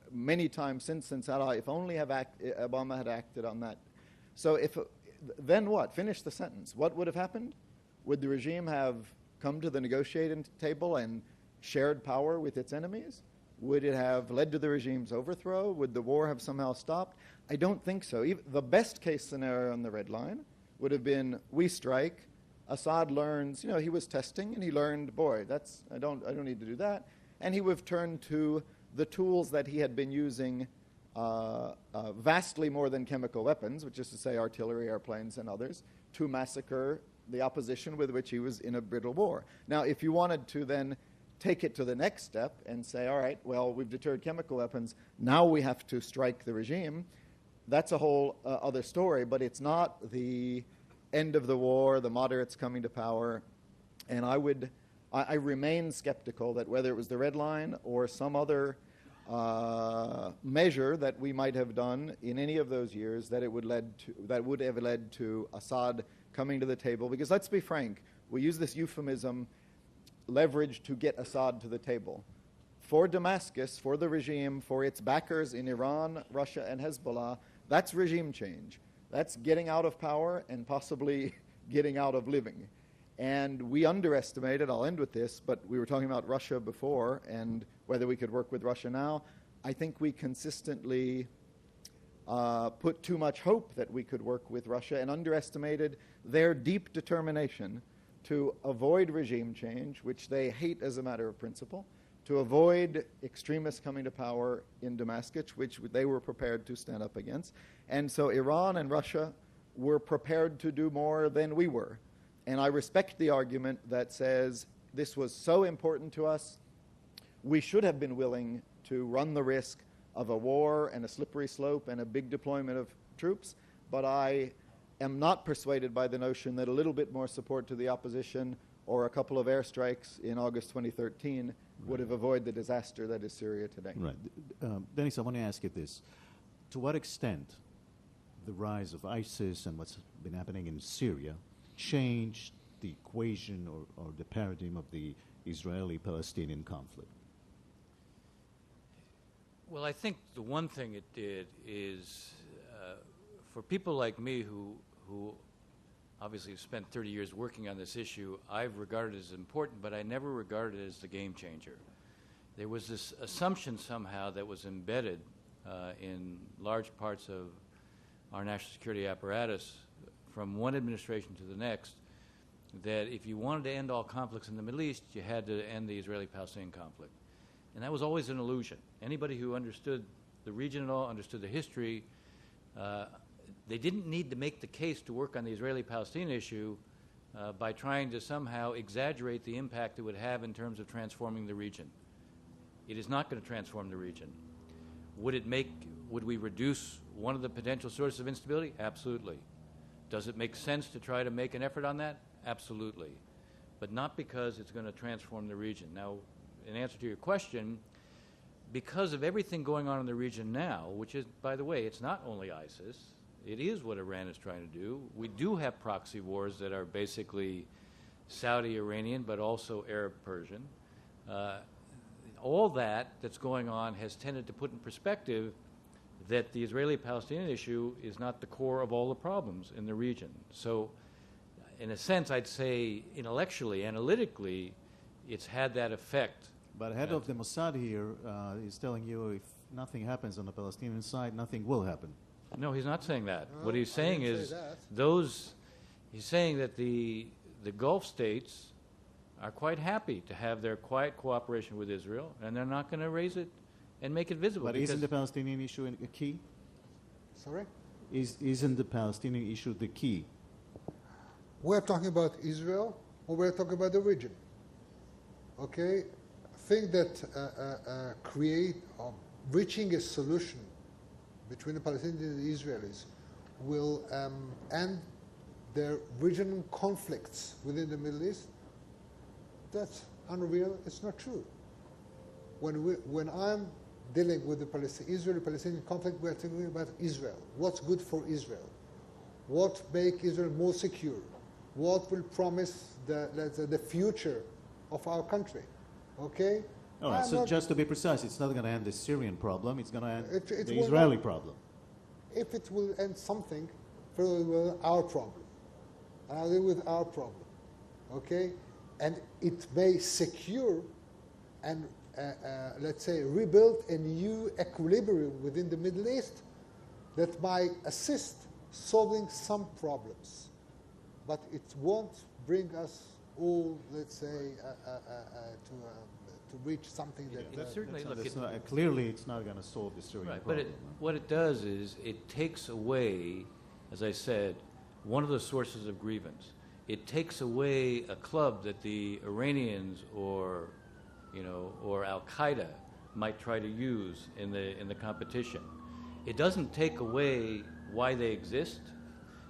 many times since that, if only Obama had acted on that. So then what? Finish the sentence. What would have happened? Would the regime have come to the negotiating table and shared power with its enemies? Would it have led to the regime's overthrow? Would the war have somehow stopped? I don't think so. The best case scenario on the red line would have been we strike, Assad learns, he was testing and he learned, boy, I don't need to do that. And he would have turned to the tools that he had been using vastly more than chemical weapons, which is to say artillery, airplanes, and others, to massacre the opposition with which he was in a brittle war. Now, if you wanted to then take it to the next step and say, all right, well, we've deterred chemical weapons, now we have to strike the regime, that's a whole other story, but it's not the end of the war, the moderates coming to power. And I remain skeptical that whether it was the red line or some other measure that we might have done in any of those years, that would have led to Assad coming to the table. Because let's be frank, we use this euphemism, leverage to get Assad to the table. For Damascus, for the regime, for its backers in Iran, Russia, and Hezbollah, that's regime change. That's getting out of power and possibly getting out of living. And we underestimated, I'll end with this, but we were talking about Russia before and whether we could work with Russia now. I think we consistently put too much hope that we could work with Russia and underestimated their deep determination to avoid regime change, which they hate as a matter of principle, to avoid extremists coming to power in Damascus, which they were prepared to stand up against. And so Iran and Russia were prepared to do more than we were. And I respect the argument that says this was so important to us, we should have been willing to run the risk of a war and a slippery slope and a big deployment of troops. But I am not persuaded by the notion that a little bit more support to the opposition or a couple of airstrikes in August 2013 would have avoided the disaster that is Syria today. Right. Dennis, I want to ask you this. To what extent the rise of ISIS and what's been happening in Syria changed the equation or the paradigm of the Israeli-Palestinian conflict? Well, I think the one thing it did is, for people like me who obviously have spent 30 years working on this issue, I've regarded it as important, but I never regarded it as the game changer. There was this assumption somehow that was embedded in large parts of our national security apparatus from one administration to the next, that if you wanted to end all conflicts in the Middle East, you had to end the Israeli-Palestinian conflict. And that was always an illusion. Anybody who understood the region at all, understood the history, they didn't need to make the case to work on the Israeli-Palestinian issue by trying to somehow exaggerate the impact it would have in terms of transforming the region. It is not going to transform the region. Would we reduce one of the potential sources of instability? Absolutely. Does it make sense to try to make an effort on that? Absolutely. But not because it's going to transform the region. Now, in answer to your question, because of everything going on in the region now, which is, by the way, it's not only ISIS, it is what Iran is trying to do. We do have proxy wars that are basically Saudi-Iranian, but also Arab-Persian. All that's going on has tended to put in perspective that the Israeli-Palestinian issue is not the core of all the problems in the region. So, in a sense, I'd say intellectually, analytically, it's had that effect. But head of the Mossad here is telling you if nothing happens on the Palestinian side, nothing will happen. No, he's not saying that. No, what he's saying is he's saying that the Gulf states are quite happy to have their quiet cooperation with Israel, and they're not going to raise it and make it visible. But isn't the Palestinian issue a key? Sorry? Isn't the Palestinian issue the key? We're talking about Israel, or we're talking about the region. Okay? Thing that reaching a solution between the Palestinians and the Israelis will end their regional conflicts within the Middle East. That's unreal. It's not true. When I'm dealing with the Israeli-Palestinian conflict, we're talking about Israel. What's good for Israel? What makes Israel more secure? What will promise the future of our country? Okay? All right, so just to be precise, it's not going to end the Syrian problem, it's going to end it the Israeli problem. If it will end something, probably will our problem. And I'll deal with our problem. Okay? And it may secure and, let's say, rebuild a new equilibrium within the Middle East that might assist solving some problems. But it won't bring us all, let's say, to reach something that... That's certainly, clearly it's not going to solve the Syrian problem. But what it does is it takes away, as I said, one of the sources of grievance. It takes away a club that the Iranians or Al-Qaeda might try to use in the competition. It doesn't take away why they exist.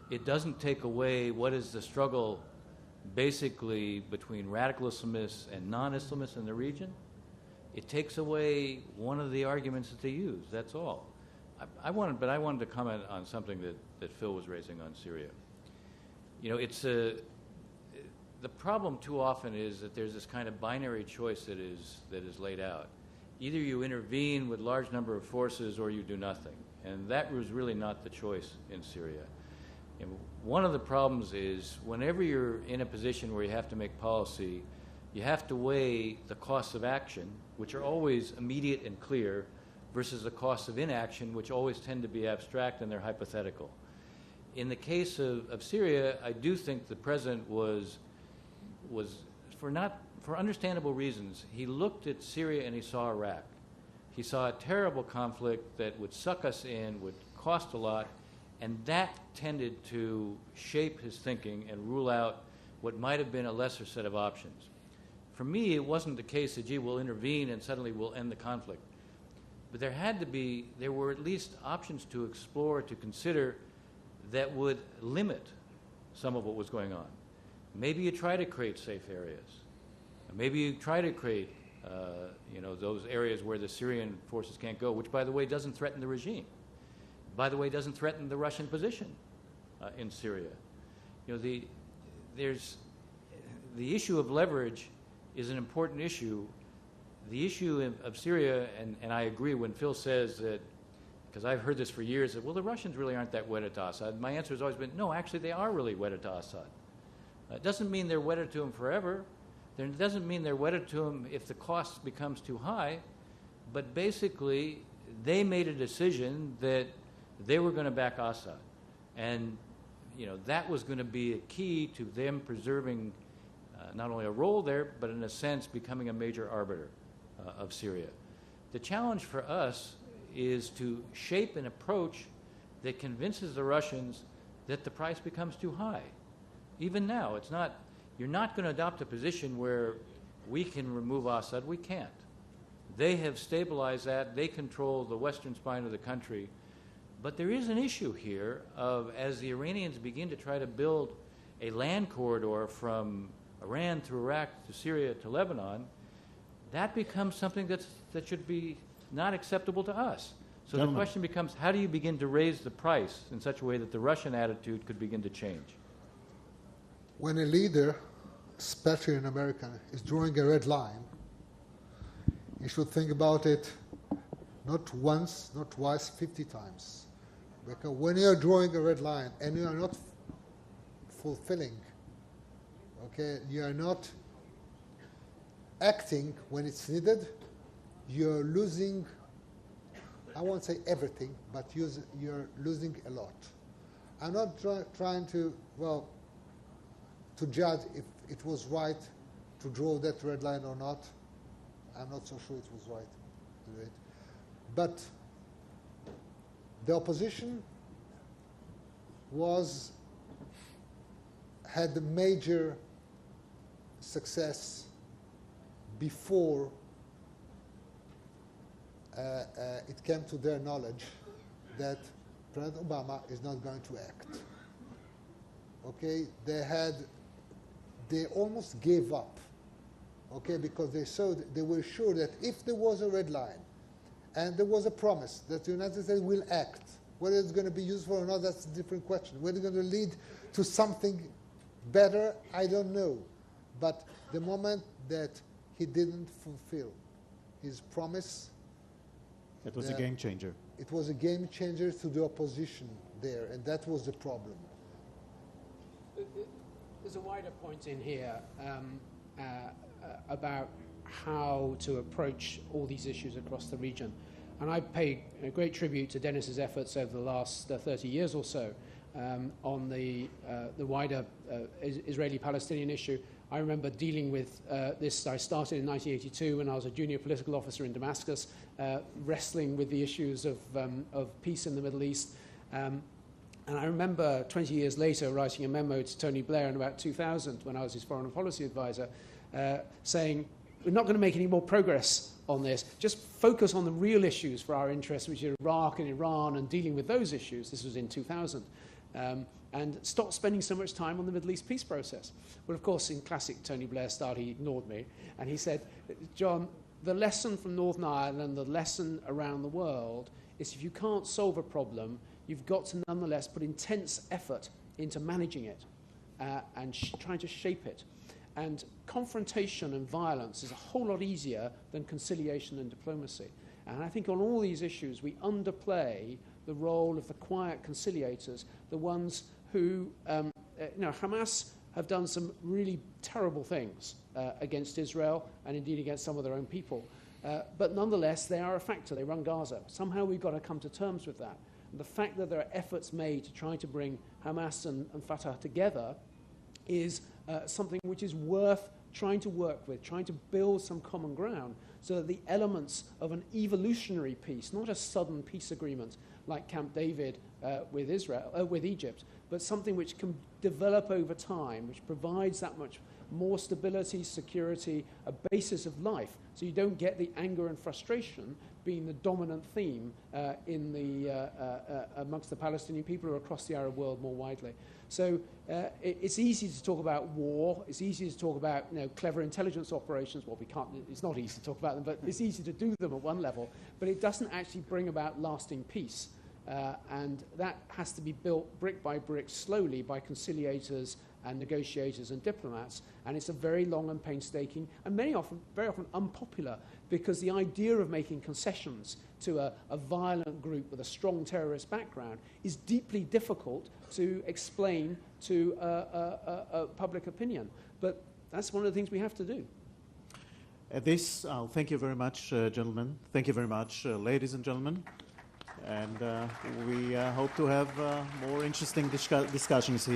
It doesn't take away what is the struggle basically between radical Islamists and non-Islamists in the region. It takes away one of the arguments that they use, that's all. I wanted to comment on something that Phil was raising on Syria. You know, the problem too often is that there's this kind of binary choice that is laid out. Either you intervene with large number of forces or you do nothing. And that was really not the choice in Syria. And one of the problems is whenever you're in a position where you have to make policy, you have to weigh the costs of action, which are always immediate and clear, versus the costs of inaction, which always tend to be abstract and they're hypothetical. In the case of Syria, I do think the president was for understandable reasons, he looked at Syria and he saw Iraq. He saw a terrible conflict that would suck us in, would cost a lot, and that tended to shape his thinking and rule out what might have been a lesser set of options. For me, it wasn't the case that, gee, we'll intervene and suddenly we'll end the conflict. But there were at least options to explore, to consider, that would limit some of what was going on. maybe you try to create safe areas. Maybe you try to create, those areas where the Syrian forces can't go, which, by the way, doesn't threaten the regime. By the way, doesn't threaten the Russian position in Syria. The issue of leverage is an important issue. The issue of Syria, and I agree when Phil says that, because I've heard this for years, that, well, the Russians really aren't that wedded to Assad. My answer has always been, no, actually they are really wedded to Assad. It doesn't mean they're wedded to him forever. It doesn't mean they're wedded to him if the cost becomes too high. But basically, they made a decision that they were going to back Assad. And that was going to be a key to them preserving not only a role there, but in a sense becoming a major arbiter of Syria. The challenge for us is to shape an approach that convinces the Russians that the price becomes too high. Even now, you're not going to adopt a position where we can remove Assad. We can't. They have stabilized that. They control the western spine of the country. But there is an issue here of, as the Iranians begin to try to build a land corridor from Iran through Iraq to Syria to Lebanon, that becomes something that should be not acceptable to us. So Gentlemen. The question becomes, how do you begin to raise the price in such a way that the Russian attitude could begin to change? When a leader, especially an American, is drawing a red line, he should think about it not once, not twice, 50 times. Because when you're drawing a red line and you are not fulfilling, you are not acting when it's needed, you're losing, I won't say everything, but you're losing a lot. I'm not trying to judge if it was right to draw that red line or not. I'm not so sure it was right to do it. But the opposition had a major success before it came to their knowledge that President Obama is not going to act. They almost gave up, because they were sure that if there was a red line and there was a promise that the United States will act, whether it's going to be useful or not, that's a different question. Whether it's going to lead to something better, I don't know. But the moment that he didn't fulfill his promise, It was a game changer. it was a game changer to the opposition there, and that was the problem. There's a wider point in here about how to approach all these issues across the region. And I pay a great tribute to Dennis's efforts over the last 30 years or so on the wider Israeli-Palestinian issue. I remember dealing with this. I started in 1982 when I was a junior political officer in Damascus, wrestling with the issues of peace in the Middle East. And I remember 20 years later writing a memo to Tony Blair in about 2000 when I was his foreign policy advisor, saying, we're not going to make any more progress on this. Just focus on the real issues for our interests, which are Iraq and Iran, and dealing with those issues. This was in 2000. And stop spending so much time on the Middle East peace process. Well, of course, in classic Tony Blair style, he ignored me. And he said, John, the lesson from Northern Ireland, the lesson around the world, is if you can't solve a problem, you've got to nonetheless put intense effort into managing it and trying to shape it. And confrontation and violence is a whole lot easier than conciliation and diplomacy. And I think on all these issues, we underplay the role of the quiet conciliators, the ones who, Hamas have done some really terrible things against Israel and indeed against some of their own people. But nonetheless, they are a factor. They run Gaza. Somehow we've got to come to terms with that. And the fact that there are efforts made to try to bring Hamas and Fatah together is something which is worth trying to work with, trying to build some common ground so that the elements of an evolutionary peace, not a sudden peace agreement like Camp David with Egypt, but something which can develop over time, which provides that much more stability, security, a basis of life, so you don't get the anger and frustration being the dominant theme amongst the Palestinian people or across the Arab world more widely. So it's easy to talk about war. It's easy to talk about clever intelligence operations. Well, we can't. It's not easy to talk about them, but it's easy to do them at one level. But it doesn't actually bring about lasting peace, and that has to be built brick by brick, slowly, by conciliators and negotiators and diplomats. And it's a very long and painstaking, and very often unpopular, because the idea of making concessions to a violent group with a strong terrorist background is deeply difficult to explain to public opinion. But that's one of the things we have to do. At this, thank you very much, gentlemen. Thank you very much, ladies and gentlemen. And we hope to have more interesting discussions here.